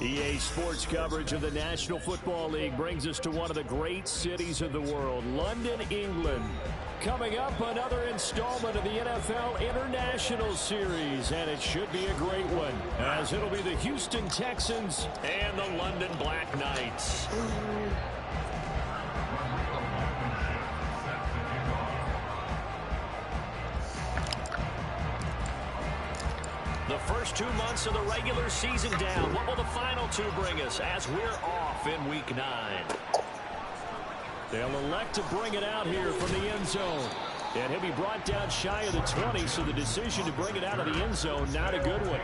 EA Sports coverage of the National Football League brings us to one of the great cities of the world, London, England. Coming up, another installment of the NFL International Series, and it should be a great one, as it'll be the Houston Texans and the London Black Knights. The first 2 months of the regular season down. What will the final two bring us as we're off in Week 9? They'll elect to bring it out here from the end zone. And he'll be brought down shy of the 20, so the decision to bring it out of the end zone, not a good one.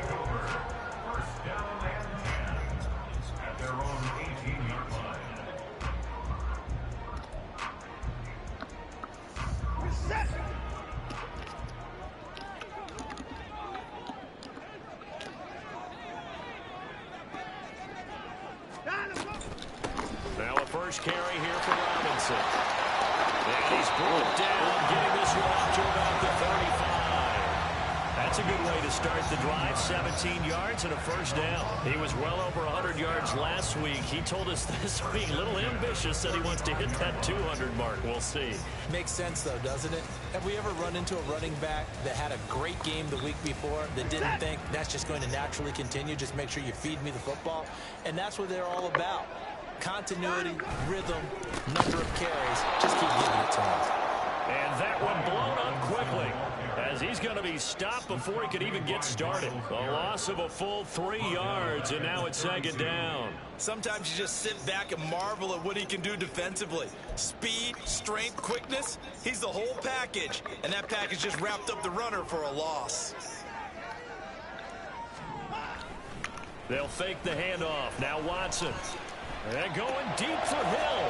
Now a first carry here for Robinson. And he's brought down, getting this one up to about the 35. That's a good way to start the drive. 17 yards and a first down. He was well over 100 yards last week. He told us this week, a little ambitious, said he wants to hit that 200 mark. We'll see. Makes sense, though, doesn't it? Have we ever run into a running back that had a great game the week before that didn't think that's just going to naturally continue? Just make sure you feed me the football. And that's what they're all about. Continuity, rhythm, number of carries. Just keep giving it to him. And that one blown up quickly, as he's going to be stopped before he could even get started. A loss of a full 3 yards, and now it's second down. Sometimes you just sit back and marvel at what he can do defensively. Speed, strength, quickness. He's the whole package, and that package just wrapped up the runner for a loss. They'll fake the handoff. Now Watson. And going deep for Hill.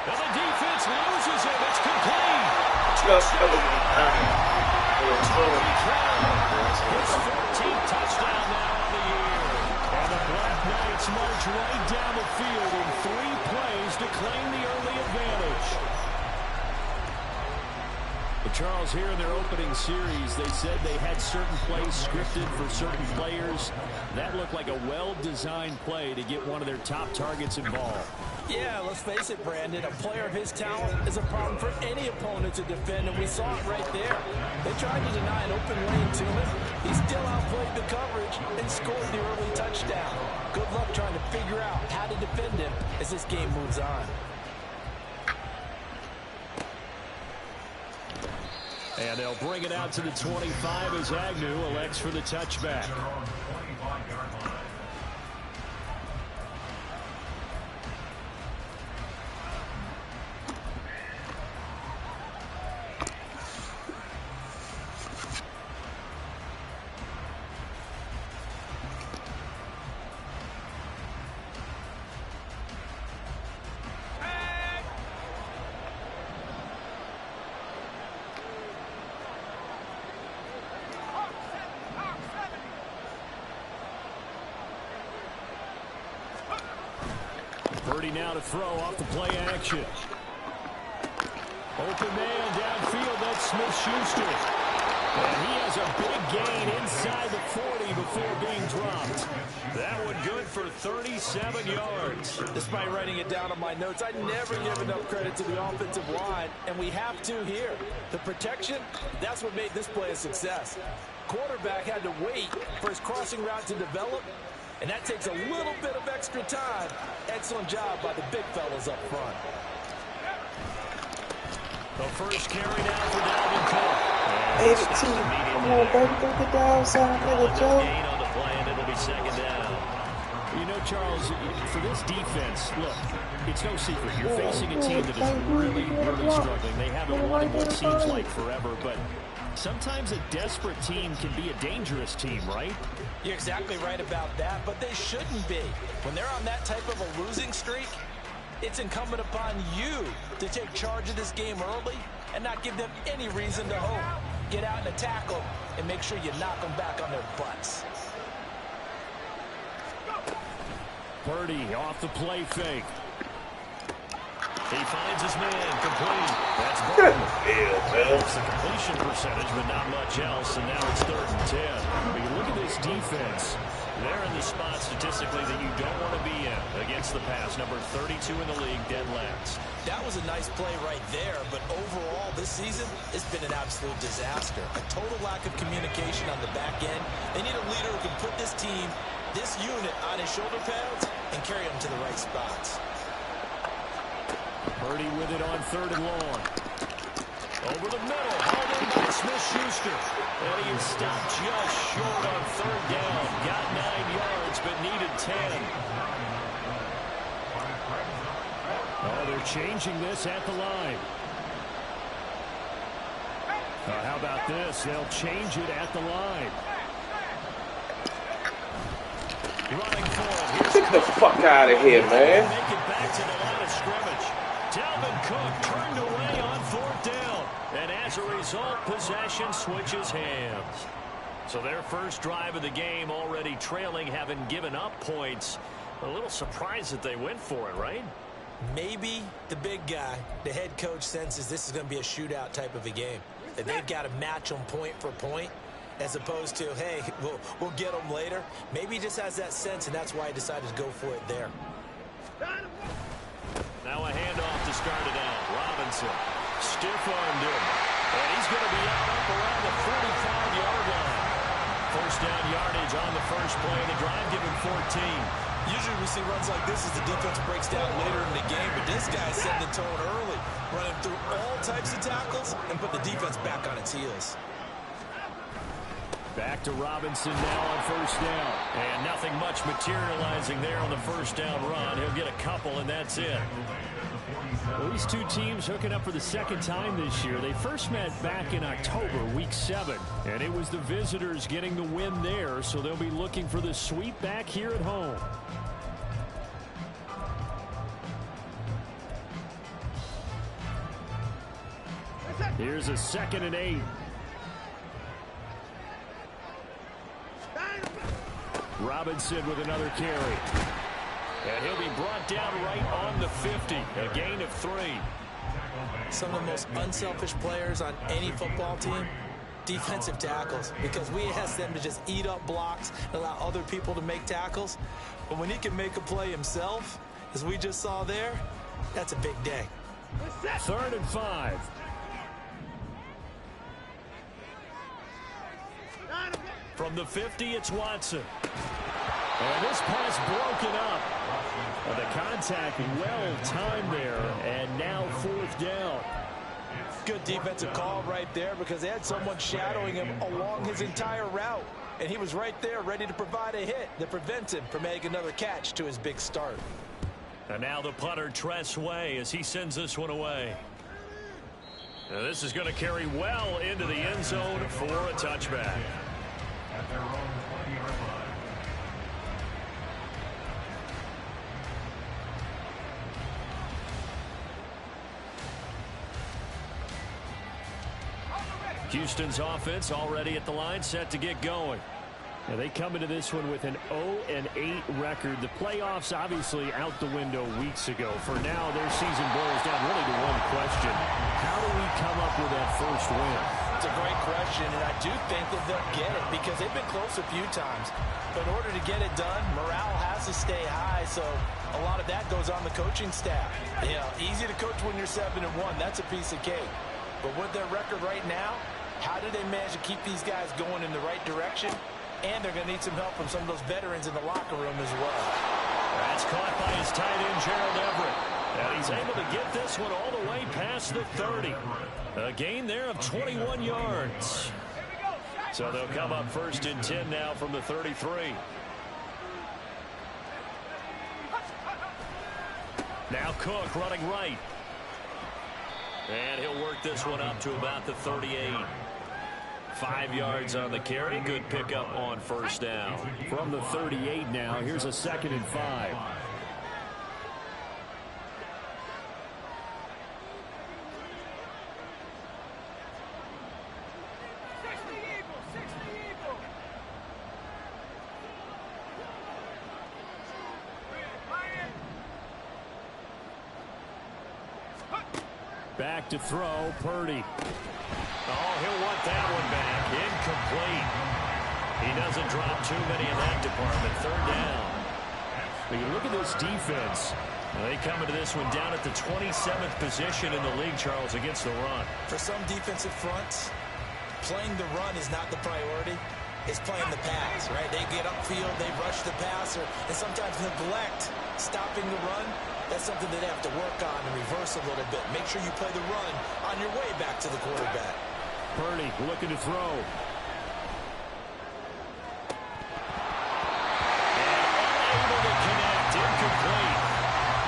And the defense loses him. It's complete. His 14th touchdown now on the year. And the Black Knights march right down the field in 3 plays to claim the early advantage. But Charles, here in their opening series, they said they had certain plays scripted for certain players. That looked like a well-designed play to get one of their top targets involved. Yeah, let's face it, Brandon. A player of his talent is a problem for any opponent to defend, and we saw it right there. They tried to deny an open lane to him. He still outplayed the coverage and scored the early touchdown. Good luck trying to figure out how to defend him as this game moves on. And they'll bring it out to the 25 as Agnew elects for the touchback. Purdy now to throw off the play action. Open man downfield, that's Smith-Schuster. And he has a big gain inside the 40 before being dropped. That one good for 37 yards. Despite writing it down on my notes, I never give enough credit to the offensive line, and we have to here. The protection, that's what made this play a success. Quarterback had to wait for his crossing route to develop, and that takes a little bit of extra time. Excellent job by the big fellas up front. The first carry down for Dalvin Cook. Favorite team. Come on, baby, go get down, son. Nigga, Joe. Gain on the play, and it'll be second down. You know, Charles, for this defense, look, it's no secret. You're facing a team that is really, really struggling. They haven't won in what seems like forever, but sometimes a desperate team can be a dangerous team, right? You're exactly right about that, but they shouldn't be. When they're on that type of a losing streak, it's incumbent upon you to take charge of this game early and not give them any reason to hope. Get out and attack them and make sure you knock them back on their butts. Purdy off the play fake. He finds his man, complete. That's Get Burton. in the field, man. It's the completion percentage, but not much else, and now it's 3rd and 10. When you look at this defense, they're in the spot statistically that you don't want to be in against the pass. Number 32 in the league, dead last. That was a nice play right there, but overall this season, it's been an absolute disaster. A total lack of communication on the back end. They need a leader who can put this team, this unit, on his shoulder pads and carry them to the right spots. Purdy with it on 3rd and long. Over the middle, hauled in by Smith-Schuster. And he is stopped just short on 3rd down. Got 9 yards, but needed 10. Oh, they're changing this at the line. How about this? They'll change it at the line. Running forward. Get the fuck out of here, man. Make it back to the line of scrimmage. Dalvin Cook turned away on 4th down. And as a result, possession switches hands. So their first drive of the game already trailing, having given up points. A little surprised that they went for it, right? Maybe the big guy, the head coach, senses this is going to be a shootout type of a game. That they've got to match them point for point, as opposed to, hey, we'll get them later. Maybe he just has that sense, and that's why he decided to go for it there. Now a handoff to start it out. Robinson stiff-armed him, and he's going to be out up around the 45-yard line. First down yardage on the first play of the drive, given 14. Usually we see runs like this as the defense breaks down later in the game, but this guy's setting the tone early, running through all types of tackles and put the defense back on its heels. Back to Robinson now on first down. And nothing much materializing there on the first down run. He'll get a couple, and that's it. Well, these two teams hooking up for the second time this year. They first met back in October, week 7. And it was the visitors getting the win there, so they'll be looking for the sweep back here at home. Here's a 2nd and 8. Robinson with another carry. And he'll be brought down right on the 50. A gain of 3. Some of the most unselfish players on any football team, defensive tackles, because we ask them to just eat up blocks and allow other people to make tackles. But when he can make a play himself, as we just saw there, that's a big day. 3rd and 5. From the 50, it's Watson. And this pass broken up. And the contact well timed there. And now 4th down. Good defensive call right there because they had someone shadowing him along his entire route. And he was right there ready to provide a hit that prevents him from making another catch to his big start. And now the punter, Tress Way, as he sends this one away. Now this is going to carry well into the end zone for a touchback. Houston's offense already at the line, set to get going. Now they come into this one with an 0-8 record. The playoffs obviously out the window weeks ago. For now, their season boils down really to one question. How do we come up with that first win? It's a great question, and I do think that they'll get it because they've been close a few times. But in order to get it done, morale has to stay high, so a lot of that goes on the coaching staff. You know, easy to coach when you're 7-1. That's a piece of cake. But with their record right now, how do they manage to keep these guys going in the right direction? And they're going to need some help from some of those veterans in the locker room as well. That's caught by his tight end, Gerald Everett. And he's able to get this one all the way past the 30. A gain there of 21 yards. So they'll come up 1st and 10 now from the 33. Now Cook running right. And he'll work this one up to about the 38. 5 yards on the carry. Good pickup on first down. From the 38 now, here's a 2nd and 5. Back to throw, Purdy. Oh, he'll want that one back. Incomplete. He doesn't drop too many in that department. Third down. When you look at this defense, they come into this one down at the 27th position in the league, Charles, against the run. For some defensive fronts, playing the run is not the priority. It's playing the pass, right? They get upfield, they rush the passer, and sometimes neglect stopping the run. That's something that they have to work on and reverse a little bit. Make sure you play the run on your way back to the quarterback. Purdy looking to throw. And unable to connect. Incomplete.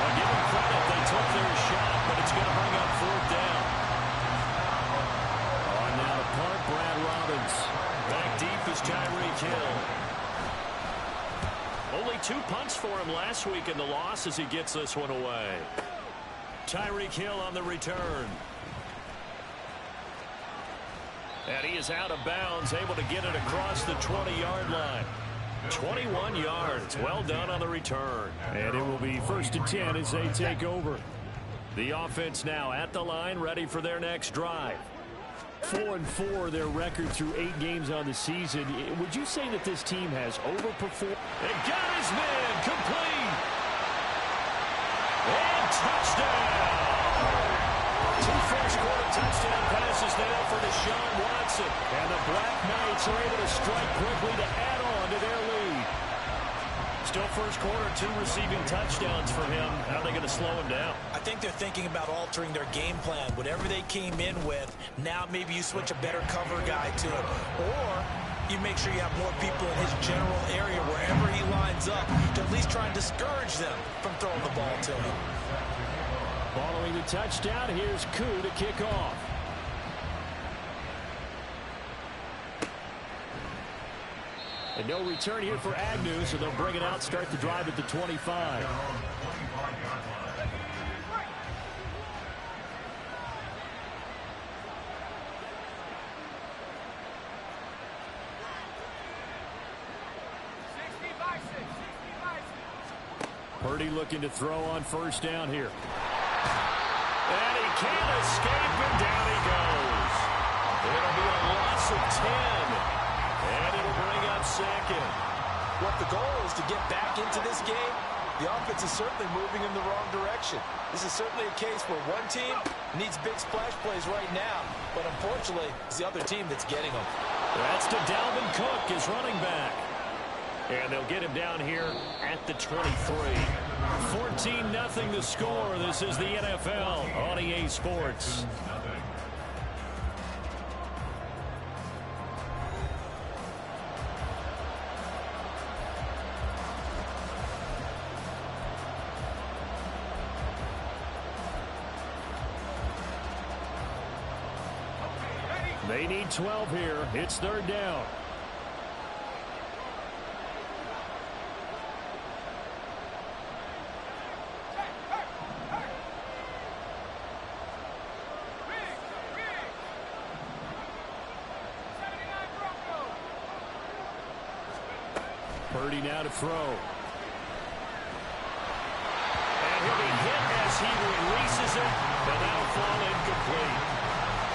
I'll give them credit. They took their shot, but it's going to bring up fourth down. On now to punt, Brad Robbins. Back deep is Tyreek Hill. Only 2 punts for him last week in the loss as he gets this one away. Tyreek Hill on the return. And he is out of bounds, able to get it across the 20-yard line. 21 yards. Well done on the return. And it will be 1st and 10 as they take over. The offense now at the line, ready for their next drive. 4-4 their record through 8 games on the season. Would you say that this team has overperformed? And got his man complete. And touchdown. 2 first-quarter touchdown passes now for Deshaun Watson. And the Black Knights are able to strike quickly to add on to their lead. Still first quarter, 2 receiving touchdowns for him. How are they going to slow him down? I think they're thinking about altering their game plan. Whatever they came in with, now maybe you switch a better cover guy to him. Or you make sure you have more people in his general area wherever he lines up to at least try and discourage them from throwing the ball to him. Following the touchdown, here's Koo to kick off. And no return here for Agnew, so they'll bring it out, start the drive at the 25. Purdy looking to throw on first down here. And he can't escape, and down he goes. It'll be a loss of 10. And it'll bring up second. What the goal is to get back into this game, the offense is certainly moving in the wrong direction. This is certainly a case where one team needs big splash plays right now, but unfortunately, it's the other team that's getting them. That's to Dalvin Cook, his running back. And they'll get him down here at the 23. 14-0 the score. This is the NFL on EA Sports. They need 12 here. It's third down. Purdy now to throw. And he'll be hit as he releases it, but that'll fall incomplete.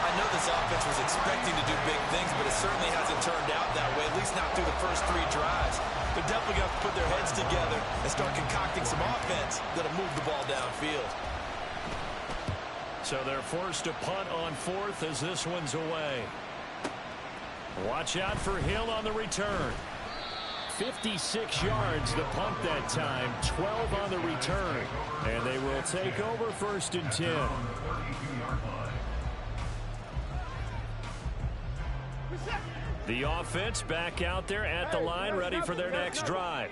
I know this offense was expecting to do big things, but it certainly hasn't turned out that way, at least not through the first 3 drives. They're definitely going to have to put their heads together and start concocting some offense that'll move the ball downfield. So they're forced to punt on 4th as this one's away. Watch out for Hill on the return. 56 yards the punt that time, 12 on the return. And they will take over 1st and 10. The offense back out there at the line, ready for their next drive.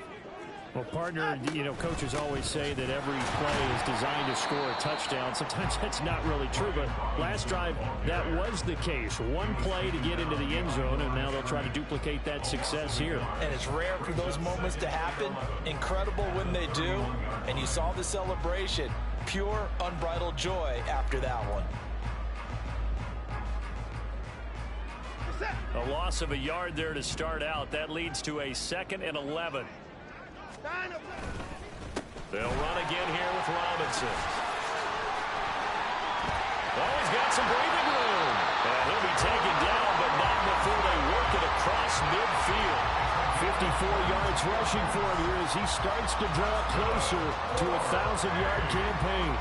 Well, partner, coaches always say that every play is designed to score a touchdown. Sometimes that's not really true, but last drive, that was the case. One play to get into the end zone, and now they'll try to duplicate that success here. And it's rare for those moments to happen. Incredible when they do. And you saw the celebration. Pure, unbridled joy after that one. A loss of a yard there to start out. That leads to a 2nd and 11. They'll run again here with Robinson. Oh, he's got some breathing room. And he'll be taken down, but not before they work it across midfield. 54 yards rushing for him here as he starts to draw closer to a 1,000-yard campaign.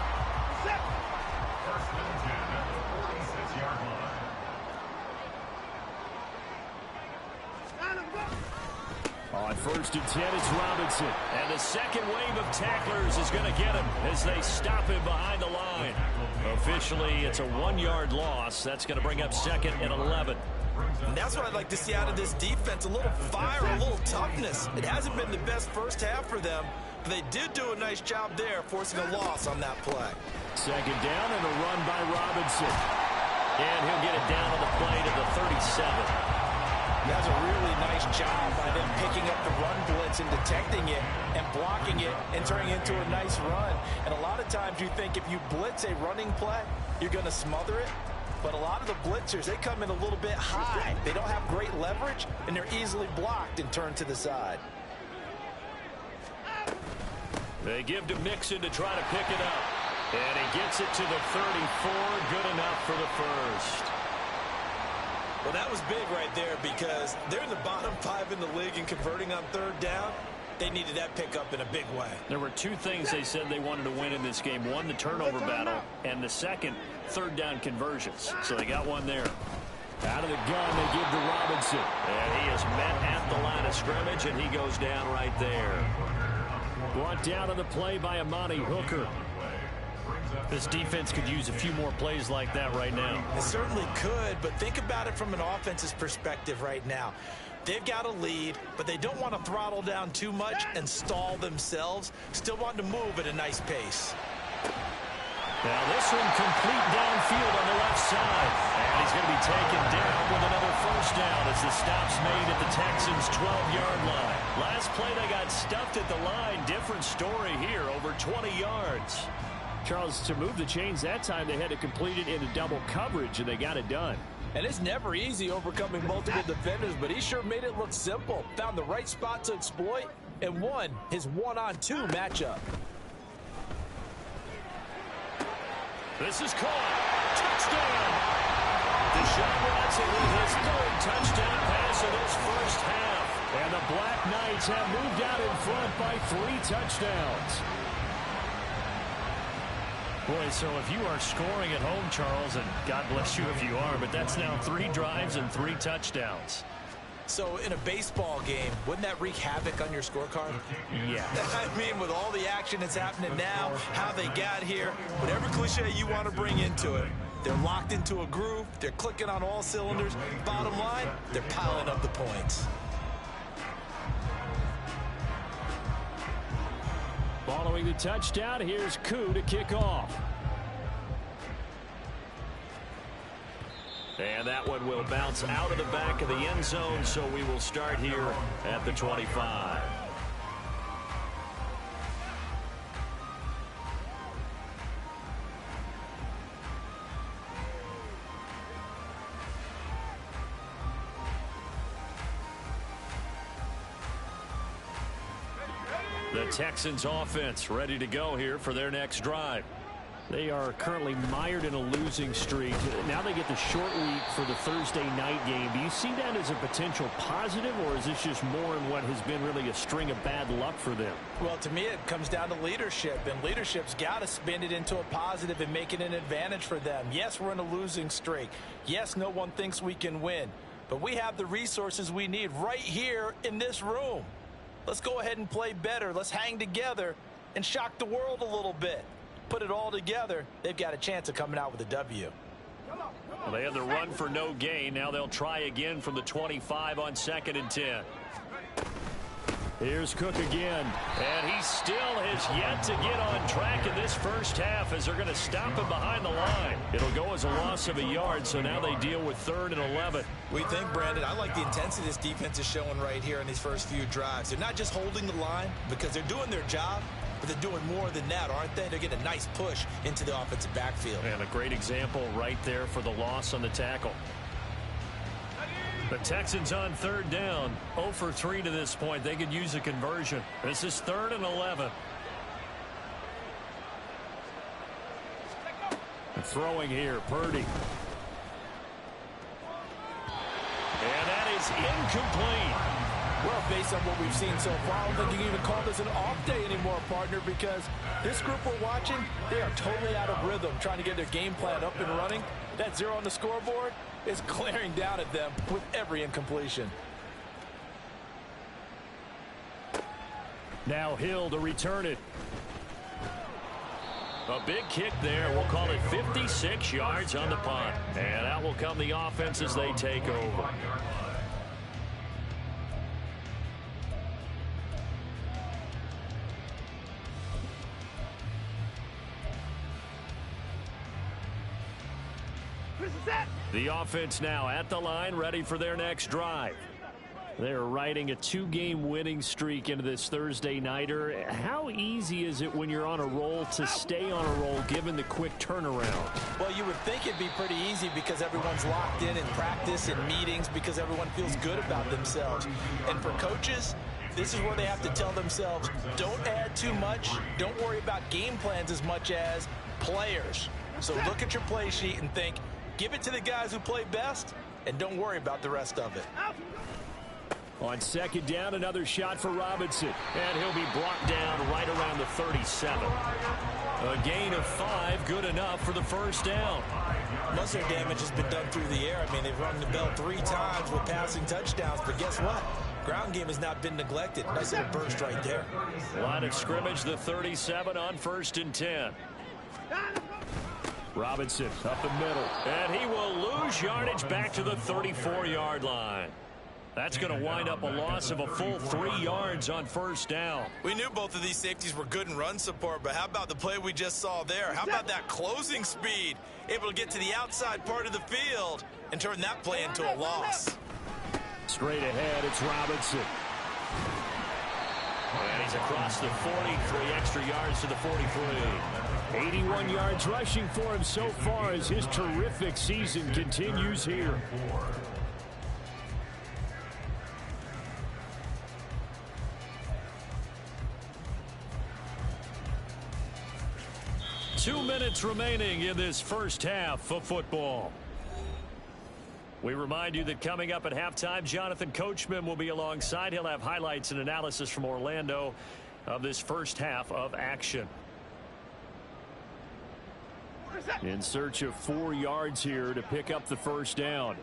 On 1st and 10, it's Robinson. And the second wave of tacklers is going to get him as they stop him behind the line. Officially, it's a 1-yard loss. That's going to bring up 2nd and 11. And that's what I'd like to see out of this defense. A little fire, a little toughness. It hasn't been the best first half for them, but they did do a nice job there, forcing a loss on that play. 2nd down and a run by Robinson. And he'll get it down on the play to the 37. That's a really nice job by them picking up the run blitz and detecting it and blocking it and turning it into a nice run. And a lot of times you think if you blitz a running play, you're going to smother it. But a lot of the blitzers, they come in a little bit high. They don't have great leverage, and they're easily blocked and turned to the side. They give to Mixon to try to pick it up. And he gets it to the 34. Good enough for the first. Well, that was big right there because they're in the bottom 5 in the league and converting on 3rd down. They needed that pickup in a big way. There were 2 things they said they wanted to win in this game. One, the turnover battle, and the second, 3rd down conversions. So they got one there. Out of the gun, they give to Robinson. And he is met at the line of scrimmage, and he goes down right there. Brought down on the play by Amani Hooker. This defense could use a few more plays like that right now. It certainly could, but think about it from an offense's perspective right now. They've got a lead, but they don't want to throttle down too much and stall themselves. Still want to move at a nice pace. Now this one complete downfield on the left side. And he's going to be taken down with another first down as the stop's made at the Texans' 12-yard line. Last play they got stuffed at the line. Different story here, over 20 yards. Charles, to move the chains that time, they had to complete it into double coverage, and they got it done. And it's never easy overcoming multiple defenders, but he sure made it look simple. Found the right spot to exploit and won his 1-on-2 matchup. This is caught. Touchdown. Deshaun Watson with his 3rd touchdown pass of this first half. And the Black Knights have moved out in front by 3 touchdowns. Boy, so if you are scoring at home, Charles, and God bless you if you are, but that's now 3 drives and 3 touchdowns. So in a baseball game, wouldn't that wreak havoc on your scorecard? Yeah. I mean, with all the action that's happening now, how they got here, whatever cliche you want to bring into it, they're locked into a groove, they're clicking on all cylinders. Bottom line, they're piling up the points. Following the touchdown, here's Koo to kick off. And that one will bounce out of the back of the end zone, so we will start here at the 25. The Texans offense ready to go here for their next drive. They are currently mired in a losing streak. Now they get the short week for the Thursday night game. Do you see that as a potential positive, or is this just more in what has been really a string of bad luck for them? Well, to me, it comes down to leadership, and leadership's got to spin it into a positive and make it an advantage for them. Yes, we're in a losing streak. Yes, no one thinks we can win, but we have the resources we need right here in this room. Let's go ahead and play better. Let's hang together and shock the world a little bit. Put it all together, they've got a chance of coming out with a W. Well, they had the run for no gain. Now they'll try again from the 25 on 2nd and 10. Here's Cook again. And he still has yet to get on track in this first half as they're going to stop him behind the line. It'll go as a loss of a yard, so now they deal with 3rd and 11. We think, Brandon, I like the intensity this defense is showing right here in these first few drives. They're not just holding the line because they're doing their job, but they're doing more than that, aren't they? They're getting a nice push into the offensive backfield. And a great example right there for the loss on the tackle. The Texans on 3rd down, 0 for 3 to this point. They could use a conversion. This is 3rd and 11. Throwing here, Purdy. And that is incomplete. Well, based on what we've seen so far, I don't think you can even call this an off day anymore, partner, because this group we're watching, they are totally out of rhythm, trying to get their game plan up and running. That 0 on the scoreboard is glaring down at them with every incompletion. Now Hill to return it. A big kick there. We'll call it 56 yards on the punt. And out will come the offense as they take over. The offense now at the line, ready for their next drive. They're riding a 2-game winning streak into this Thursday nighter. How easy is it when you're on a roll to stay on a roll given the quick turnaround? Well, you would think it'd be pretty easy because everyone's locked in practice and meetings because everyone feels good about themselves. And for coaches, this is where they have to tell themselves, don't add too much. Don't worry about game plans as much as players. So look at your play sheet and think, give it to the guys who play best, and don't worry about the rest of it. On second down, another shot for Robinson. And he'll be brought down right around the 37. A gain of 5, good enough for the first down. Most of their damage has been done through the air. I mean, they've rung the bell 3 times with passing touchdowns, but guess what? Ground game has not been neglected. Nice little burst right there. Line of scrimmage, the 37 on 1st and 10. Robinson up the middle. And he will lose yardage back to the 34-yard line. That's going to wind up a loss of a full 3 yards on first down. We knew both of these safeties were good in run support, but how about the play we just saw there? How about that closing speed? Able to get to the outside part of the field and turn that play into a loss. Straight ahead, it's Robinson. And he's across the 43, extra yards to the 43. 81 yards rushing for him so far as his terrific season continues here. Two minutes remaining in this first half of football. We remind you that coming up at halftime, Jonathan Coachman will be alongside. He'll have highlights and analysis from Orlando of this first half of action. In search of 4 yards here to pick up the first down.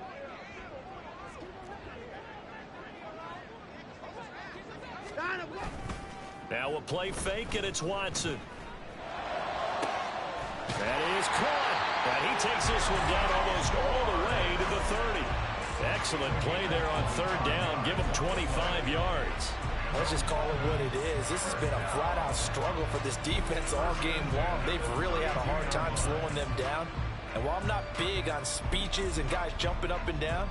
Now a play fake, and it's Watson. That is caught. And he takes this one down almost all the way to the 30. Excellent play there on 3rd down. Give him 25 yards. Let's just call it what it is. This has been a flat-out struggle for this defense all game long. They've really had a hard time slowing them down. And while I'm not big on speeches and guys jumping up and down,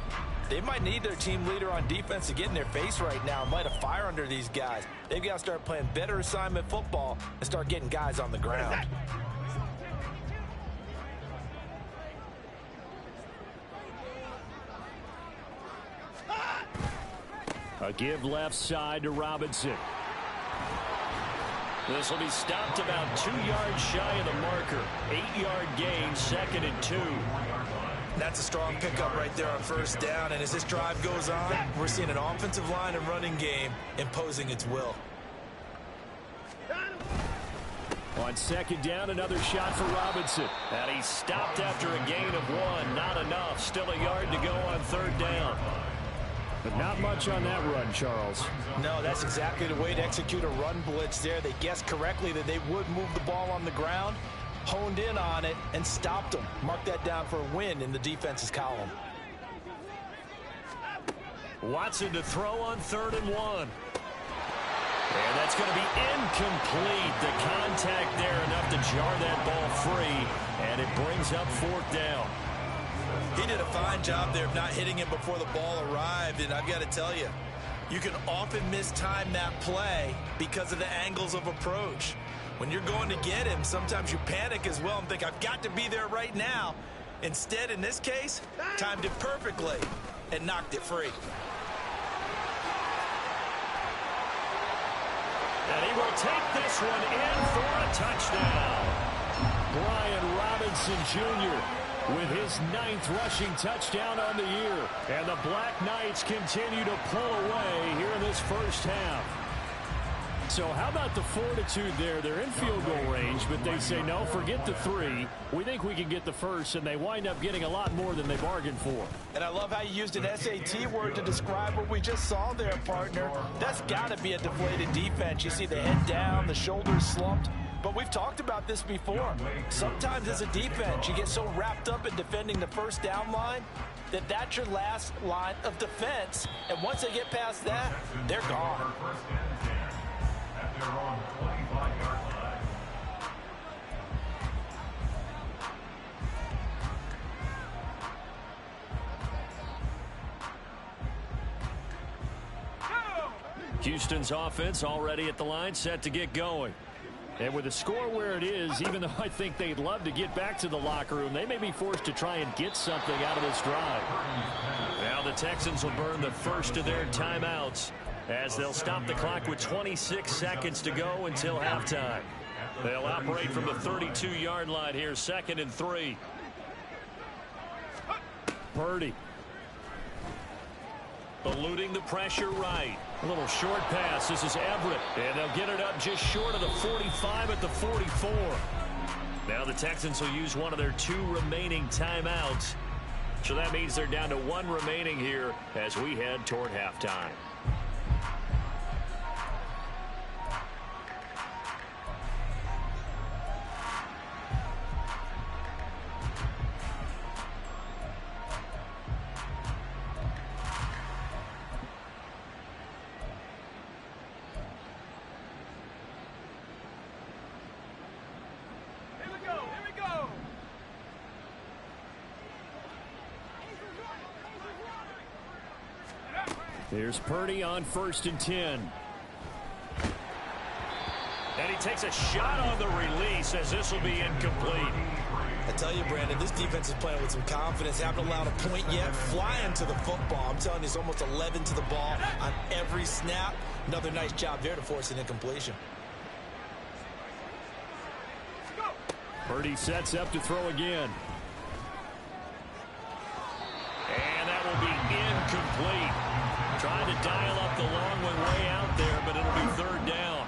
they might need their team leader on defense to get in their face right now and light a fire under these guys. They've got to start playing better assignment football and start getting guys on the ground. A give left side to Robinson. This will be stopped about 2 yards shy of the marker. 8-yard gain, 2nd and 2. That's a strong pickup right there on 1st down. And as this drive goes on, we're seeing an offensive line and running game imposing its will. On 2nd down, another shot for Robinson. And he stopped after a gain of 1. Not enough. Still a yard to go on 3rd down. But not much on that run, Charles. No, that's exactly the way to execute a run blitz there. They guessed correctly that they would move the ball on the ground, honed in on it, and stopped them. Mark that down for a win in the defense's column. Watson to throw on 3rd and 1. And that's going to be incomplete. The contact there enough to jar that ball free, and it brings up 4th down. He did a fine job there of not hitting him before the ball arrived, and I've got to tell you, you can often mistime that play because of the angles of approach. When you're going to get him, sometimes you panic as well and think, I've got to be there right now. Instead, in this case, timed it perfectly and knocked it free. And he will take this one in for a touchdown. Brian Robinson Robinson Jr. with his 9th rushing touchdown on the year. And the Black Knights continue to pull away here in this first half. So how about the fortitude there? They're in field goal range, but they say, no, forget the 3. We think we can get the first, and they wind up getting a lot more than they bargained for. And I love how you used an SAT word to describe what we just saw there, partner. That's got to be a deflated defense. You see the head down, the shoulders slumped. But we've talked about this before. Sometimes as a defense, you get so wrapped up in defending the first down line that that's your last line of defense. And once they get past that, they're gone. Houston's offense already at the line, set to get going. And with the score where it is, even though I think they'd love to get back to the locker room, they may be forced to try and get something out of this drive. Now the Texans will burn the first of their timeouts as they'll stop the clock with 26 seconds to go until halftime. They'll operate from the 32-yard line here, 2nd and 3. Purdy. Eluding the pressure right. A little short pass. This is Everett. And they'll get it up just short of the 45 at the 44. Now the Texans will use one of their 2 remaining timeouts. So that means they're down to 1 remaining here as we head toward halftime. Here's Purdy on 1st and 10. And he takes a shot on the release as this will be incomplete. I tell you, Brandon, this defense is playing with some confidence. Haven't allowed a point yet. Flying to the football. I'm telling you, it's almost 11 to the ball on every snap. Another nice job there to force an incompletion. Purdy sets up to throw again. And that will be incomplete. Trying to dial up the long one way out there, but it'll be 3rd down.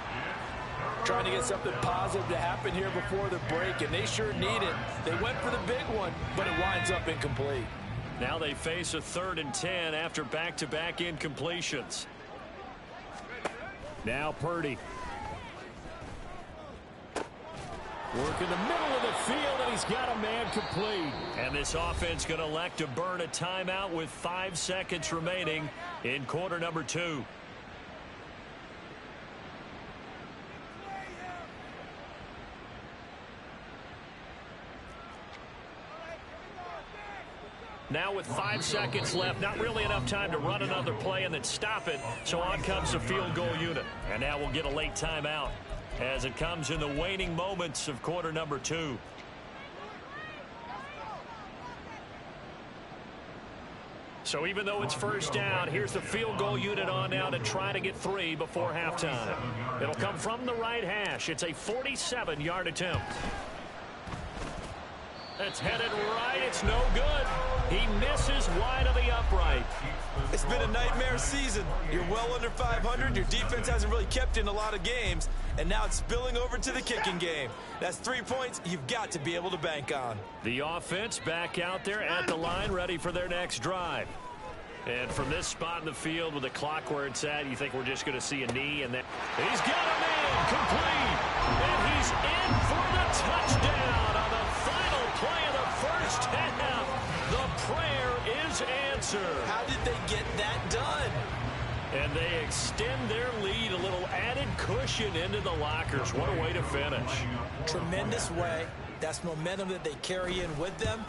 Trying to get something positive to happen here before the break, and they sure need it. They went for the big one, but it winds up incomplete. Now they face a 3rd and 10 after back-to-back incompletions. Now Purdy. Work in the middle of the field, and he's got a man complete. And this offense going to elect to burn a timeout with 5 seconds remaining in quarter number 2. Now with 5 seconds left, not really enough time to run another play and then stop it. So on comes the field goal unit. And now we'll get a late timeout as it comes in the waning moments of quarter number 2. So even though it's 1st down, here's the field goal unit on now to try to get 3 before halftime. It'll come from the right hash. It's a 47-yard attempt. It's headed right. It's no good. He misses wide of the upright. It's been a nightmare season. You're well under 500. Your defense hasn't really kept in a lot of games. And now it's spilling over to the kicking game. That's 3 points you've got to be able to bank on. The offense back out there at the line, ready for their next drive. And from this spot in the field with the clock where it's at, you think we're just going to see a knee. And then he's got a man complete. And he's in for the touchdown on the final play of the first half. The prayer is answered. How did they get that done? And they extend their lead, a little added cushion into the lockers. What a way to finish. Tremendous way. That's momentum that they carry in with them.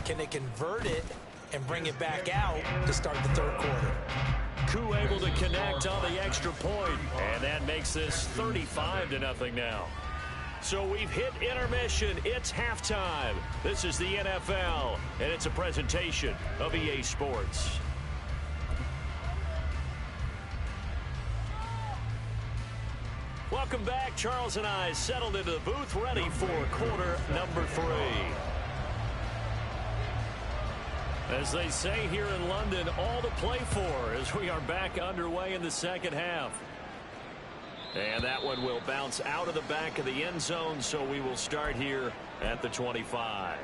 Can they convert it and bring it back out to start the 3rd quarter? Koo able to connect on the extra point, and that makes this 35-0 now. So we've hit intermission. It's halftime. This is the NFL, and it's a presentation of EA Sports. Welcome back. Charles and I settled into the booth, ready for quarter number 3. As they say here in London, all to play for as we are back underway in the second half. And that one will bounce out of the back of the end zone, so we will start here at the 25.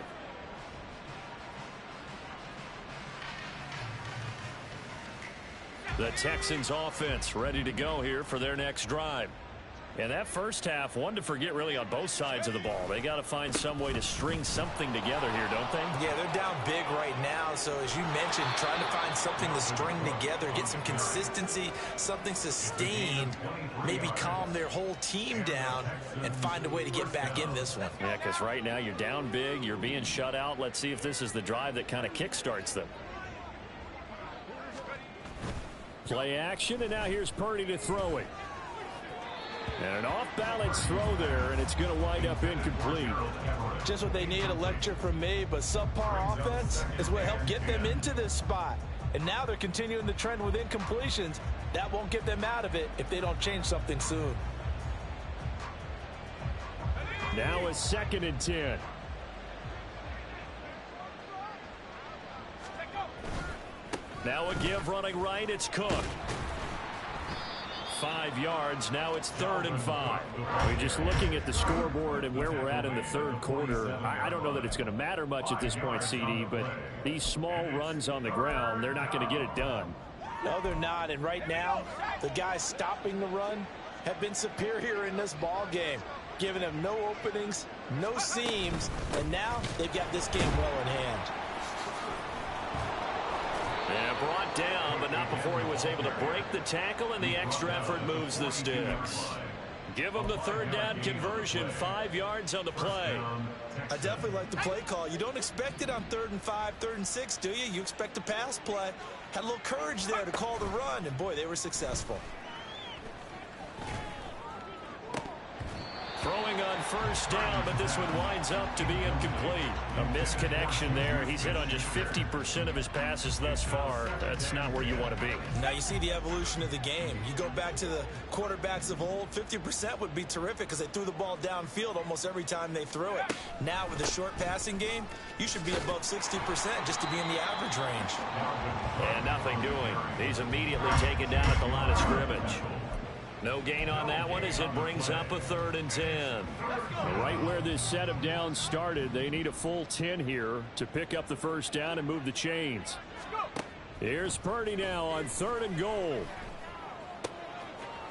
The Texans offense ready to go here for their next drive. And that first half, one to forget really on both sides of the ball. They got to find some way to string something together here, don't they? Yeah, they're down big right now. So as you mentioned, trying to find something to string together, get some consistency, something sustained, maybe calm their whole team down and find a way to get back in this one. Yeah, because right now you're down big, you're being shut out. Let's see if this is the drive that kind of kickstarts them. Play action, and now here's Purdy to throw it. And an off-balance throw there, and it's going to wind up incomplete. Just what they need, a lecture from me, but subpar offense is what helped get them into this spot. And now they're continuing the trend with incompletions. That won't get them out of it if they don't change something soon. Now a 2nd and 10. Now a give running right, it's Cook. 5 yards, now it's 3rd and 5. We're just looking at the scoreboard and where we're at in the third quarter. I don't know that it's going to matter much at this point, CD, but these small runs on the ground, they're not going to get it done. No, they're not. And right now, the guys stopping the run have been superior in this ball game, giving them no openings, no seams, and now they've got this game well in hand. And brought down, but not before he was able to break the tackle, and the extra effort moves the sticks. Give him the 3rd down conversion, 5 yards on the play. I definitely like the play call. You don't expect it on 3rd and 5, 3rd and 6, do you? You expect a pass play. Had a little courage there to call the run, and boy, they were successful. Throwing on 1st down, but this one winds up to be incomplete. A misconnection there. He's hit on just 50% of his passes thus far. That's not where you want to be. Now you see the evolution of the game. You go back to the quarterbacks of old, 50% would be terrific because they threw the ball downfield almost every time they threw it. Now with the short passing game, you should be above 60% just to be in the average range. And nothing doing. He's immediately taken down at the line of scrimmage. No gain on that one as it brings up a 3rd and 10. Right where this set of downs started, they need a full 10 here to pick up the 1st down and move the chains. Here's Purdy now on 3rd and goal.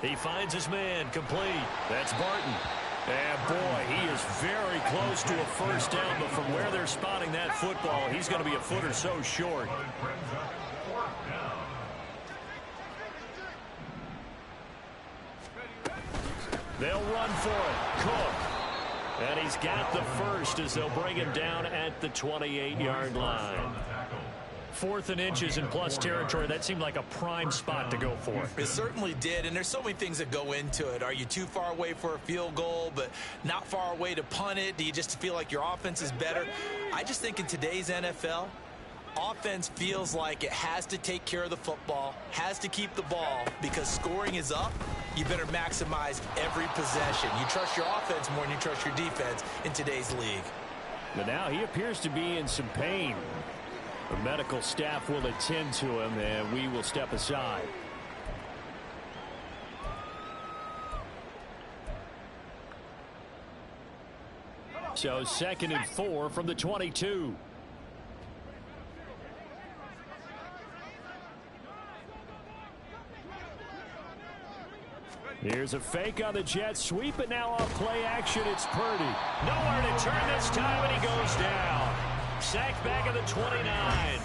He finds his man, complete. That's Barton. And boy, he is very close to a 1st down, but from where they're spotting that football, he's going to be a foot or so short. They'll run for it. Cook. And he's got the 1st as they'll bring him down at the 28-yard line. 4th and inches in plus territory. That seemed like a prime spot to go for. It certainly did, and there's so many things that go into it. Are you too far away for a field goal, but not far away to punt it? Do you just feel like your offense is better? I just think in today's NFL, offense feels like it has to take care of the football, has to keep the ball, because scoring is up. You better maximize every possession. You trust your offense more than you trust your defense in today's league. But now he appears to be in some pain. The medical staff will attend to him, and we will step aside. So 2nd and 4 from the 22. Here's a fake on the jet sweep, and now on play action, it's Purdy. Nowhere to turn this time, and he goes down. Sacked back at the 29.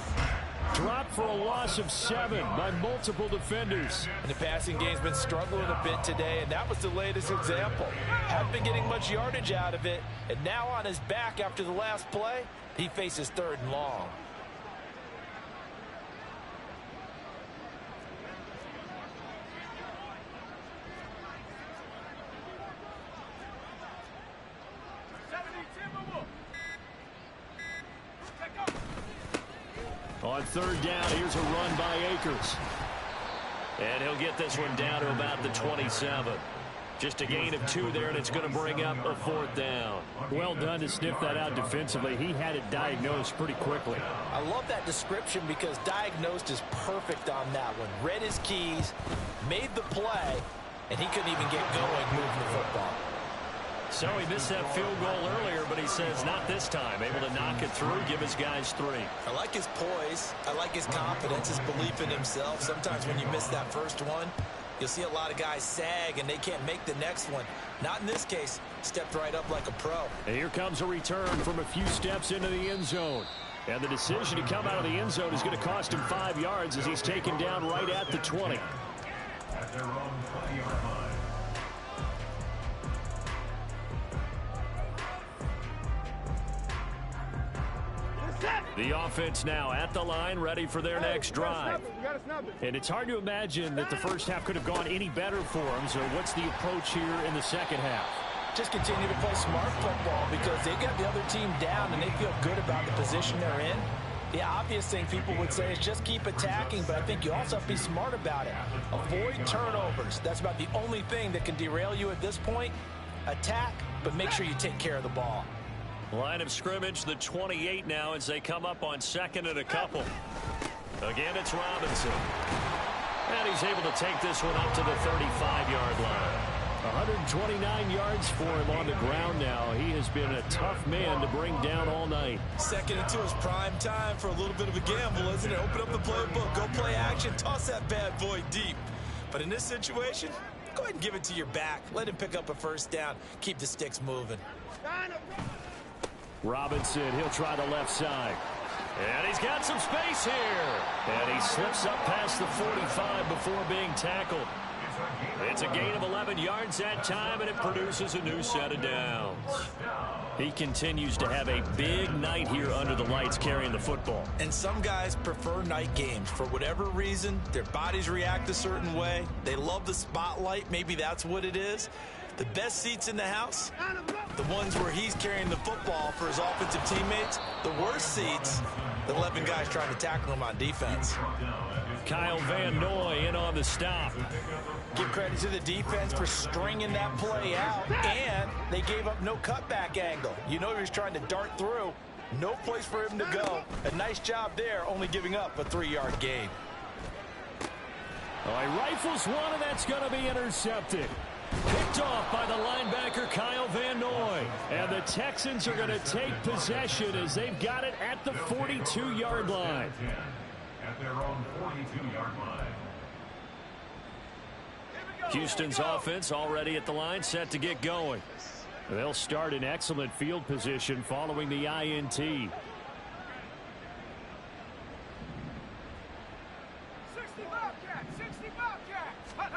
Dropped for a loss of 7 by multiple defenders. And the passing game's been struggling a bit today, and that was the latest example. Haven't been getting much yardage out of it, and now on his back after the last play, he faces 3rd and long. On 3rd down, here's a run by Akers. And he'll get this one down to about the 27. Just a gain of 2 there, and it's going to bring up a 4th down. Well done to sniff that out defensively. He had it diagnosed pretty quickly. I love that description because diagnosed is perfect on that one. Read his keys, made the play, and he couldn't even get going moving the football. So he missed that field goal earlier, but he says not this time. Able to knock it through, give his guys 3. I like his poise. I like his confidence, his belief in himself. Sometimes when you miss that first one, you'll see a lot of guys sag, and they can't make the next one. Not in this case. Stepped right up like a pro. And here comes a return from a few steps into the end zone. And the decision to come out of the end zone is going to cost him 5 yards as he's taken down right at the 20. At their own 20-yard line. The offense now at the line, ready for their next drive. And it's hard to imagine that the first half could have gone any better for them. So what's the approach here in the second half? Just continue to play smart football because they got the other team down and they feel good about the position they're in. The obvious thing people would say is just keep attacking, but I think you also have to be smart about it. Avoid turnovers. That's about the only thing that can derail you at this point. Attack, but make sure you take care of the ball. Line of scrimmage, the 28 now as they come up on 2nd and a couple. Again, it's Robinson. And he's able to take this one up to the 35-yard line. 129 yards for him on the ground now. He has been a tough man to bring down all night. 2nd and 2 is prime time for a little bit of a gamble, isn't it? Open up the playbook, go play action, toss that bad boy deep. But in this situation, go ahead and give it to your back. Let him pick up a 1st down. Keep the sticks moving. Robinson, he'll try the left side. And he's got some space here. And he slips up past the 45 before being tackled. It's a gain of 11 yards that time, and it produces a new set of downs. He continues to have a big night here under the lights carrying the football. And some guys prefer night games. For whatever reason, their bodies react a certain way. They love the spotlight. Maybe that's what it is. The best seats in the house, the ones where he's carrying the football for his offensive teammates. The worst seats, the 11 guys trying to tackle him on defense. Kyle Van Noy in on the stop. Give credit to the defense for stringing that play out, and they gave up no cutback angle. You know he was trying to dart through. No place for him to go. A nice job there, only giving up a 3-yard gain. Oh, he rifles one, and that's going to be intercepted. Picked off by the linebacker, Kyle Van Noy. And the Texans are going to take possession as they've got it at the 42-yard line. At their own 42-yard line. Houston's offense already at the line, set to get going. They'll start in excellent field position following the INT. 60 Bobcats, 60 Bobcats.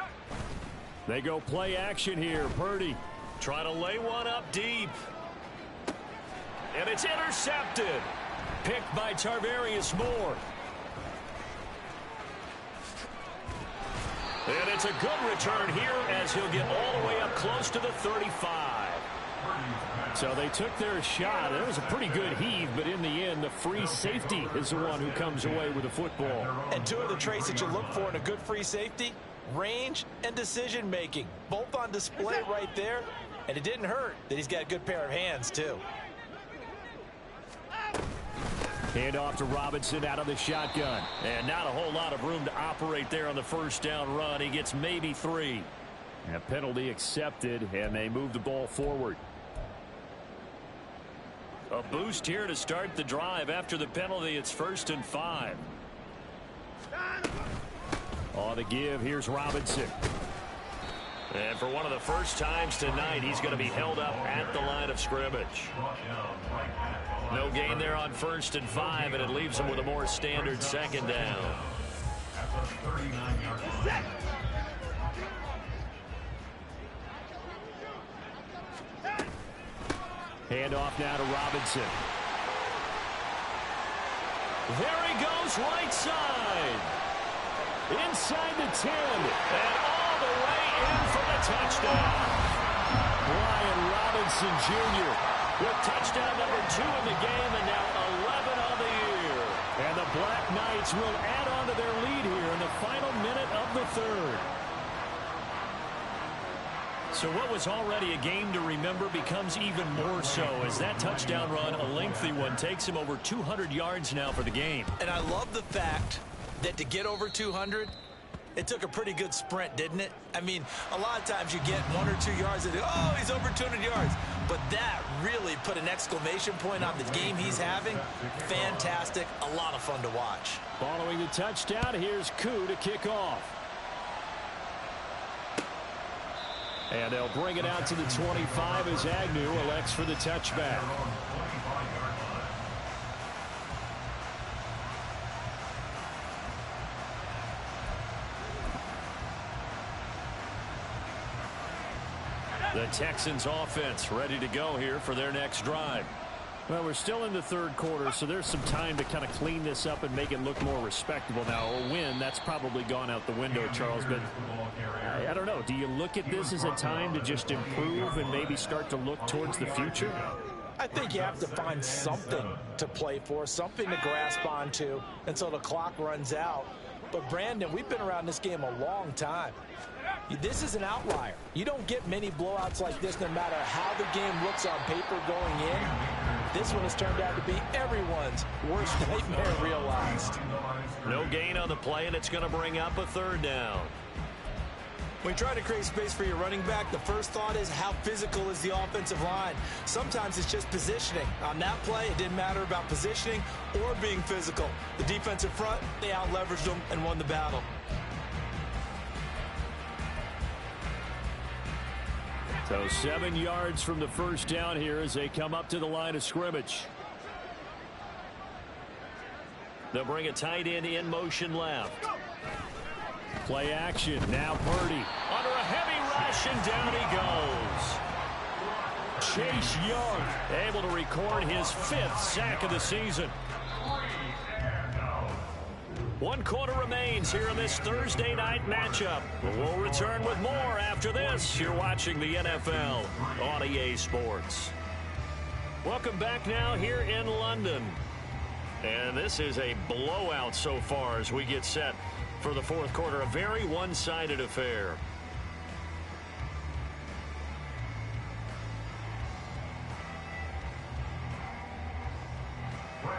They go play action here. Purdy Trying to lay one up deep. And it's intercepted. picked by Tarvarius Moore. And it's a good return here as he'll get all the way up close to the 35. So they took their shot. It was a pretty good heave, but in the end, the free safety is the one who comes away with the football. And two of the traits that you look for in a good free safety, range and decision-making. Both on display right there. And it didn't hurt that he's got a good pair of hands, too. Hand off to Robinson out of the shotgun. And not a whole lot of room to operate there on the first down run. He gets maybe 3. A penalty accepted, and they move the ball forward. A boost here to start the drive. After the penalty, it's 1st and 5. On the give, here's Robinson. And for one of the first times tonight, he's going to be held up at the line of scrimmage. No gain there on 1st and 5, and it leaves him with a more standard 2nd down. Hand off now to Robinson. There he goes, right side. Inside the 10. And all the way in for the touchdown. Brian Robinson Jr. with touchdown number 2 in the game, and now 11 on the year. And the Black Knights will add on to their lead here in the final minute of the 3rd. So what was already a game to remember becomes even more so as that touchdown run, a lengthy one, takes him over 200 yards now for the game. And I love the fact that to get over 200, it took a pretty good sprint, didn't it? I mean, a lot of times you get 1 or 2 yards and, oh, he's over 200 yards. But that really put an exclamation point on the game he's having. Fantastic. A lot of fun to watch. Following the touchdown, here's Koo to kick off. And they'll bring it out to the 25 as Agnew elects for the touchback. The Texans offense ready to go here for their next drive. Well, we're still in the third quarter, so there's some time to kind of clean this up and make it look more respectable. Now, a win, that's probably gone out the window, Charles, but I don't know. Do you look at this as a time to just improve and maybe start to look towards the future? I think you have to find something to play for, something to grasp onto until the clock runs out. But, Brandon, we've been around this game a long time. This is an outlier. You don't get many blowouts like this no matter how the game looks on paper going in. This one has turned out to be everyone's worst nightmare realized. No gain on the play, and it's going to bring up a third down. When you try to create space for your running back, the first thought is how physical is the offensive line. Sometimes it's just positioning. On that play, it didn't matter about positioning or being physical. The defensive front, they out-leveraged them and won the battle. So 7 yards from the first down here as they come up to the line of scrimmage. They'll bring a tight end in motion left. Play action. Now Purdy under a heavy rush, and down he goes. Chase Young able to record his 5th sack of the season. 1 quarter remains here in this Thursday night matchup. We'll return with more after this. You're watching the NFL on EA Sports. Welcome back now here in London. And this is a blowout so far as we get set for the fourth quarter. A very one-sided affair.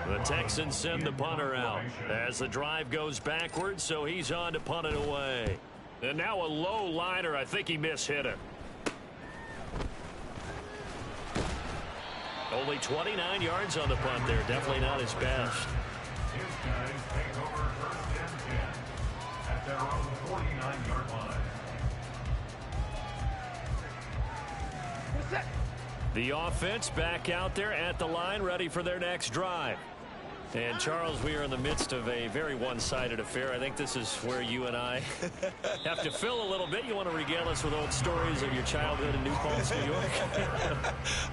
The Texans send the punter out as the drive goes backwards, so he's on to punt it away. And now a low liner. I think he mishit it. Only 29 yards on the punt there. Definitely not his best. His guys take over first and 10 at their own 49-yard line. The offense back out there at the line, ready for their next drive. And, Charles, we are in the midst of a very one-sided affair. I think this is where you and I have to fill a little bit. You want to regale us with old stories of your childhood in New Paltz, New York?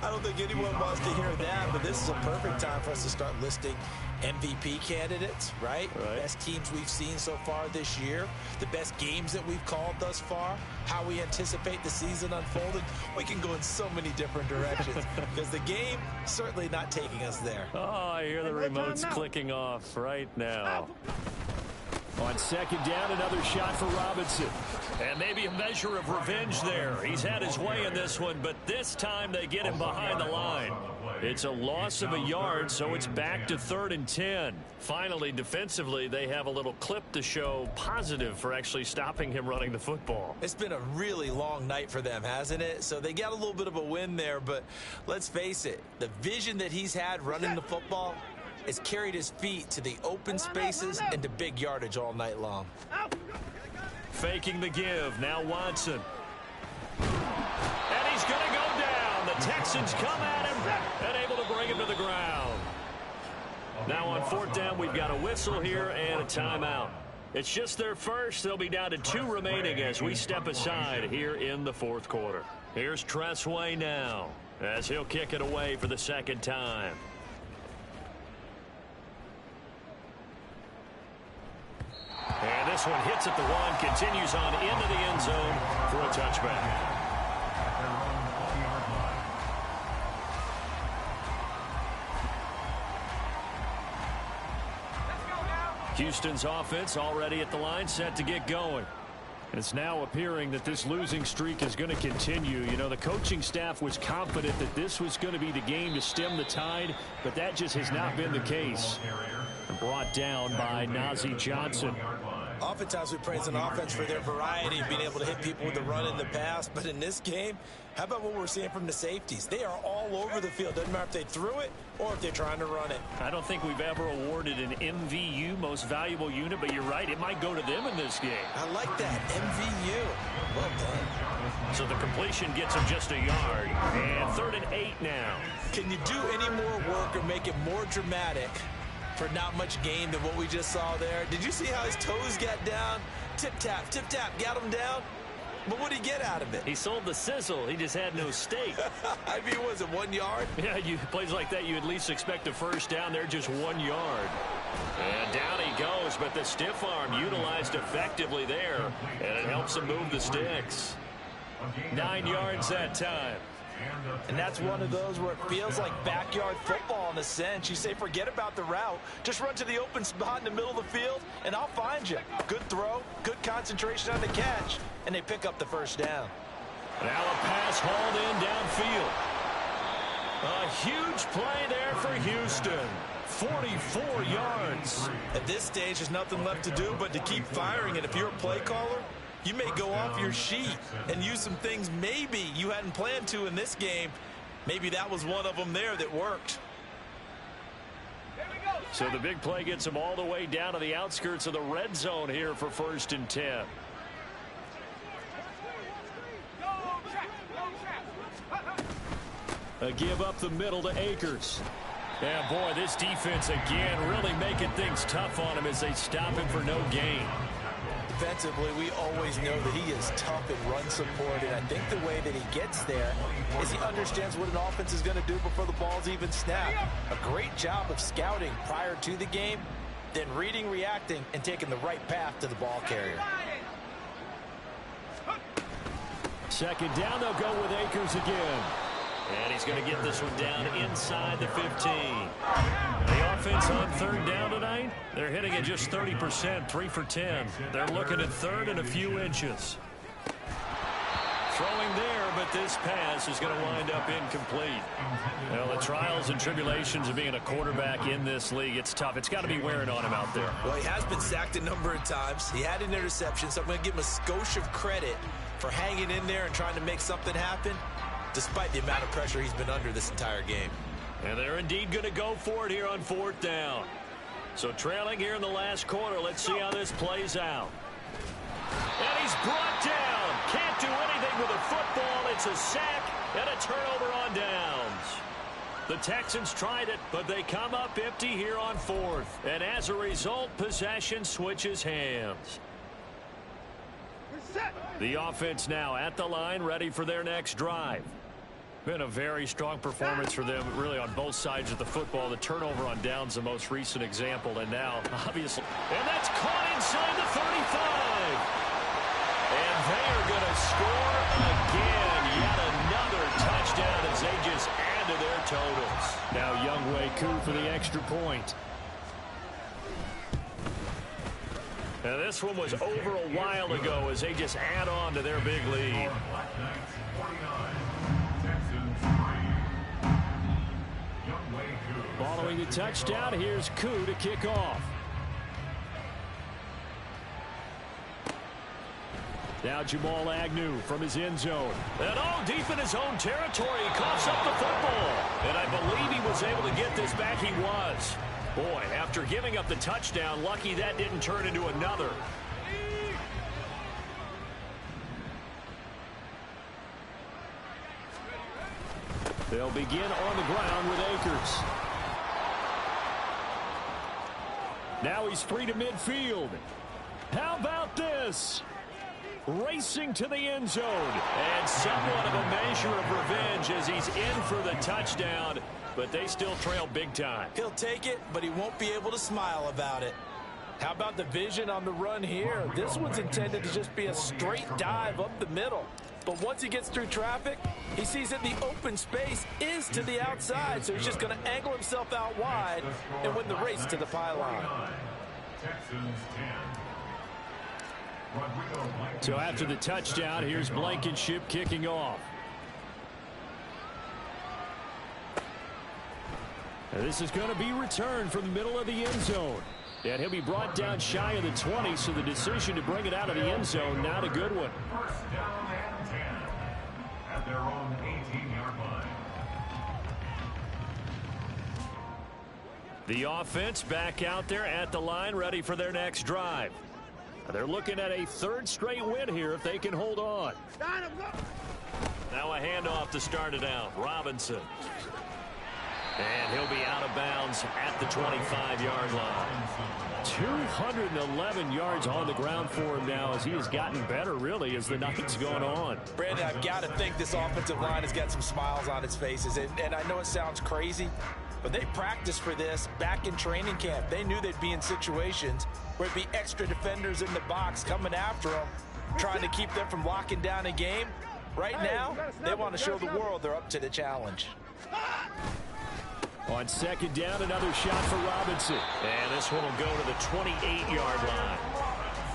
I don't think anyone wants to hear that, but this is a perfect time for us to start listing MVP candidates, right? Best teams we've seen so far this year, the best games that we've called thus far, how we anticipate the season unfolding. We can go in so many different directions because the game certainly not taking us there. Oh, I hear the remotes clicking off right now. On second down, another shot for Robinson. And maybe a measure of revenge there. He's had his way in this one, but this time they get him behind the line. It's a loss of a yard, so it's back to 3rd and 10. Finally, defensively, they have a little clip to show positive for actually stopping him running the football. It's been a really long night for them, hasn't it? So they got a little bit of a win there, but let's face it, the vision that he's had running the football has carried his feet to the open spaces and to big yardage all night long. Faking the give. Now Watson. And he's going to go down. The Texans come at him and able to bring him to the ground. Now on 4th down, we've got a whistle here and a timeout. It's just their first. They'll be down to 2 remaining as we step aside here in the 4th quarter. Here's Tressway now as he'll kick it away for the 2nd time. And this one hits at the 1, continues on into the end zone for a touchback. Houston's offense already at the line, set to get going. It's now appearing that this losing streak is going to continue. You know, the coaching staff was confident that this was going to be the game to stem the tide, but that just has not been the case. Brought down by Nazeeh Johnson. Oftentimes we praise an offense for their variety of being able to hit people with the run in the pass, but in this game, how about what we're seeing from the safeties? They are all over the field. Doesn't matter if they threw it or if they're trying to run it. I don't think we've ever awarded an MVU, most valuable unit, but you're right, it might go to them in this game. I like that, MVU. Well done. So the completion gets him just a yard. And 3rd and 8 now. Can you do any more work or make it more dramatic for not much gain than what we just saw there? Did you see how his toes got down? Tip-tap, got him down. But what did he get out of it? He sold the sizzle. He just had no steak. I mean, was it 1 yard? Yeah, plays like that, you at least expect a first down. They're just 1 yard. And down he goes, but the stiff arm utilized effectively there, and it helps him move the sticks. 9 yards that time. And that's one of those where it feels like backyard football in a sense. You say, forget about the route. Just run to the open spot in the middle of the field, and I'll find you. Good throw, good concentration on the catch, and they pick up the first down. Now a pass hauled in downfield. A huge play there for Houston. 44 yards. At this stage, there's nothing left to do but to keep firing. And if you're a play caller, you may go off your sheet and use some things maybe you hadn't planned to in this game. Maybe that was one of them there that worked. So the big play gets them all the way down to the outskirts of the red zone here for 1st and 10. A give up the middle to Akers. Yeah, boy, this defense again really making things tough on him as they stop him for no gain. Defensively, we always know that he is tough in run support, and I think the way that he gets there is he understands what an offense is going to do before the ball's even snapped. A great job of scouting prior to the game, then reading, reacting, and taking the right path to the ball carrier. 2nd down, they'll go with Akers again. And he's going to get this one down inside the 15. The offense on 3rd down tonight, they're hitting at just 30%, 3 for 10. They're looking at 3rd and a few inches. Throwing there, but this pass is going to wind up incomplete. Well, the trials and tribulations of being a quarterback in this league, it's tough. It's got to be wearing on him out there. Well, he has been sacked a number of times. He had an interception, so I'm going to give him a skosh of credit for hanging in there and trying to make something happen, despite the amount of pressure he's been under this entire game. And they're indeed going to go for it here on 4th down. So trailing here in the last quarter, let's see how this plays out. And he's brought down. Can't do anything with a football. It's a sack and a turnover on downs. The Texans tried it, but they come up empty here on 4th. And as a result, possession switches hands. The offense now at the line, ready for their next drive. Been a very strong performance for them, really, on both sides of the football. The turnover on downs, the most recent example, and now, obviously, and that's caught inside the 35. And they are going to score again. Yet another touchdown as they just add to their totals. Now Younghoe Koo for the extra point. Now this one was over a while ago as they just add on to their big lead. Following the touchdown, here's Koo to kick off. Now Jamal Agnew from his end zone. And all deep in his own territory, he coughs up the football. And I believe he was able to get this back. He was. Boy, after giving up the touchdown, lucky that didn't turn into another. They'll begin on the ground with Akers. Now he's free to midfield. How about this? Racing to the end zone. And somewhat of a measure of revenge as he's in for the touchdown, but they still trail big time. He'll take it, but he won't be able to smile about it. How about the vision on the run here? This one's intended to just be a straight dive up the middle. But once he gets through traffic, he sees that the open space is to the outside, so he's just going to angle himself out wide and win the race to the pylon. So after the touchdown, here's Blankenship kicking off. And this is going to be returned from the middle of the end zone. And he'll be brought down shy of the 20, so the decision to bring it out of the end zone, not a good one. First down and 10 at their own 18-yard line. The offense back out there at the line, ready for their next drive. They're looking at a third straight win here if they can hold on. Now a handoff to start it out. Robinson. And he'll be out of bounds at the 25-yard line. 211 yards on the ground for him now as he has gotten better, really, as the night's gone on. Brandon, I've got to think this offensive line has got some smiles on its faces. And I know it sounds crazy, but they practiced for this back in training camp. They knew they'd be in situations where it'd be extra defenders in the box coming after them, trying to keep them from locking down a game. Right now, they want to show the world they're up to the challenge. On second down, another shot for Robinson. And this one will go to the 28-yard line.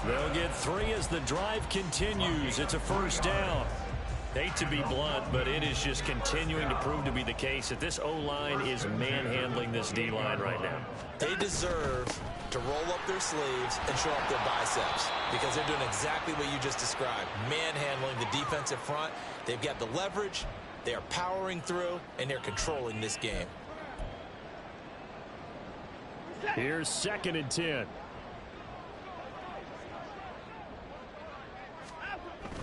They'll get 3 as the drive continues. It's a first down. Hate to be blunt, but it is just continuing to prove to be the case that this O-line is manhandling this D-line right now. They deserve to roll up their sleeves and show up their biceps because they're doing exactly what you just described, manhandling the defensive front. They've got the leverage, they are powering through, and they're controlling this game. Here's second and 10.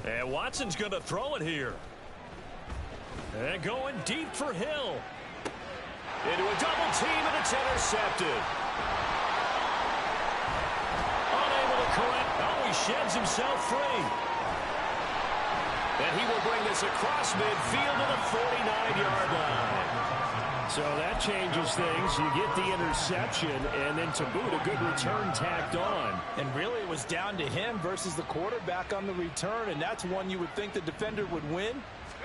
And Watson's going to throw it here. And going deep for Hill. Into a double team, and it's intercepted. Unable to correct. Oh, he sheds himself free. And he will bring this across midfield to the 49-yard line. So that changes things. You get the interception, and then to boot, a good return tacked on. And really, it was down to him versus the quarterback on the return, and that's one you would think the defender would win.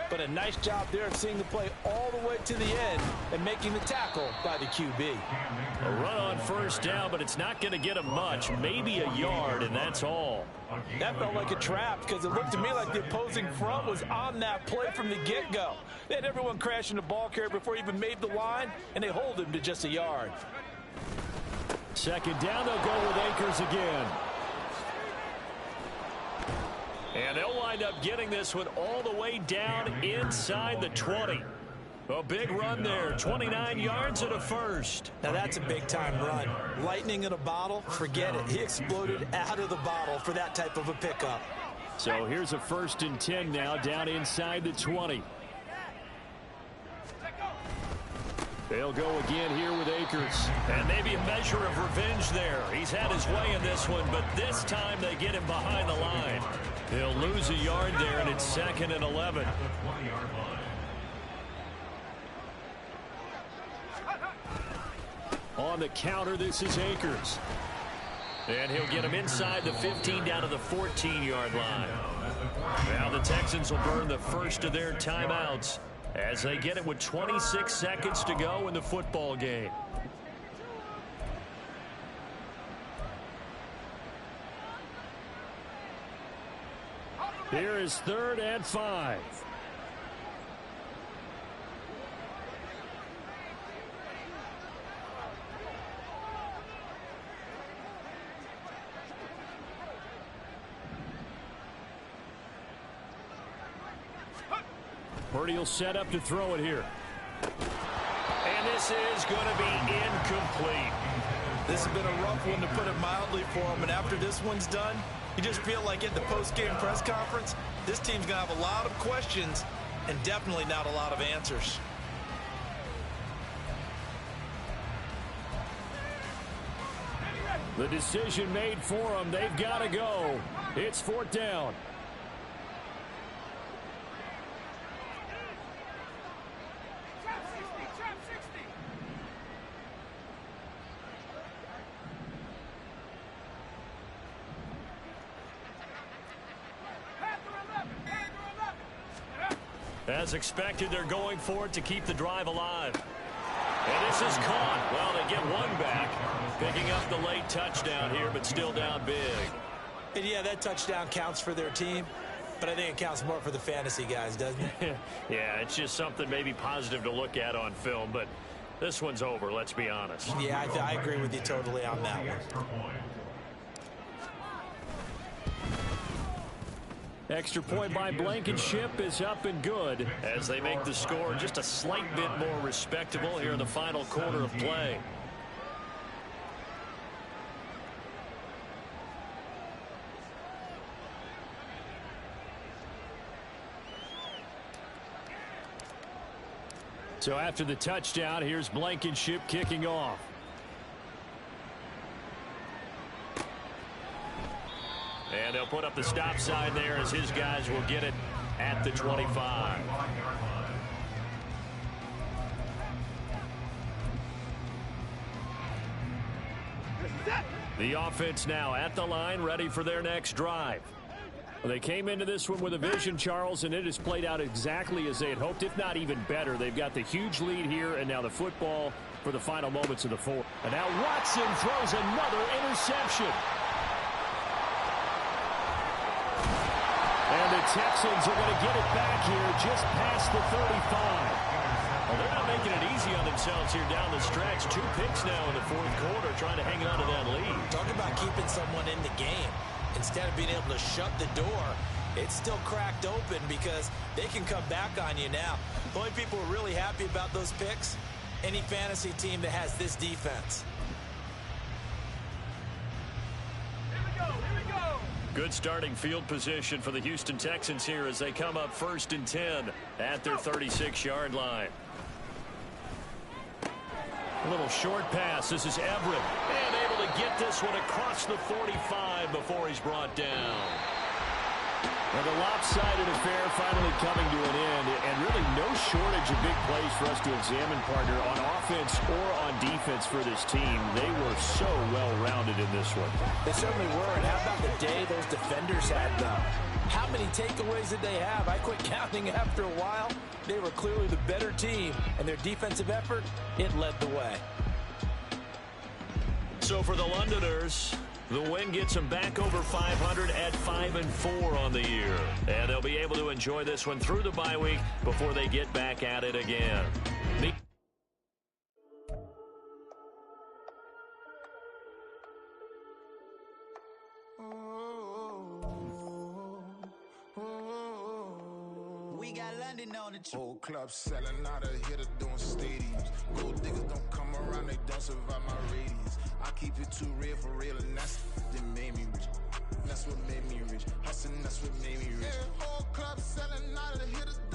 But a nice job there of seeing the play all the way to the end and making the tackle by the QB. A run on first down, but it's not going to get him much. Maybe a yard, and that's all. That felt like a trap because it looked to me like the opposing front was on that play from the get-go. They had everyone crashing the ball carrier before he even made the line, and they hold him to just a yard. Second down, they'll go with Akers again. And they'll wind up getting this one all the way down inside the 20. A big run there, 29 yards and a first. Now that's a big-time run. Lightning in a bottle, forget it. He exploded out of the bottle for that type of a pickup. So here's a first and 10 now, down inside the 20. They'll go again here with Akers. And maybe a measure of revenge there. He's had his way in this one, but this time they get him behind the line. He'll lose a yard there, and it's second and 11. On the counter, this is Akers. And he'll get him inside the 15 down to the 14-yard line. Now the Texans will burn the first of their timeouts as they get it with 26 seconds to go in the football game. Here is 3rd and 5. Purdy will set up to throw it here. And this is going to be incomplete. This has been a rough one, to put it mildly, for him. And after this one's done, you just feel like at the post-game press conference, this team's going to have a lot of questions and definitely not a lot of answers. The decision made for them. They've got to go. It's 4th down. As expected, they're going for it to keep the drive alive. And this is caught. Well, they get one back. Picking up the late touchdown here, but still down big. And yeah, that touchdown counts for their team, but I think it counts more for the fantasy guys, doesn't it? Yeah, it's just something maybe positive to look at on film, but this one's over, let's be honest. Yeah, I agree with you totally on that one. Extra point by Blankenship is up and good as they make the score just a slight bit more respectable here in the final quarter of play. So after the touchdown, here's Blankenship kicking off. And they'll put up the stop sign there as his guys will get it at the 25. The offense now at the line, ready for their next drive. Well, they came into this one with a vision, Charles, and it has played out exactly as they had hoped, if not even better. They've got the huge lead here, and now the football for the final moments of the fourth. And now Watson throws another interception. And the Texans are going to get it back here just past the 35. Well, they're not making it easy on themselves here down the stretch. 2 picks now in the fourth quarter, trying to hang on to that lead. Talk about keeping someone in the game. Instead of being able to shut the door, it's still cracked open because they can come back on you now. The only people who are really happy about those picks, any fantasy team that has this defense. Good starting field position for the Houston Texans here as they come up 1st and 10 at their 36-yard line. A little short pass. This is Everett. And able to get this one across the 45 before he's brought down. And the lopsided affair finally coming to an end, and really no shortage of big plays for us to examine, partner, on offense or on defense for this team. They were so well-rounded in this one. They certainly were, and how about the day those defenders had, though? How many takeaways did they have? I quit counting after a while. They were clearly the better team, and their defensive effort, it led the way. So for the Londoners, the win gets them back over 500 at 5-4 on the year. And they'll be able to enjoy this one through the bye week before they get back at it again. We got London on the Whole club selling out of here to doing stadiums. Gold diggers don't come around, they don't survive my radius. I keep it too real for real, and that's that made me rich. That's what made me rich. Hustling, that's what made me rich. Whole club selling out of here to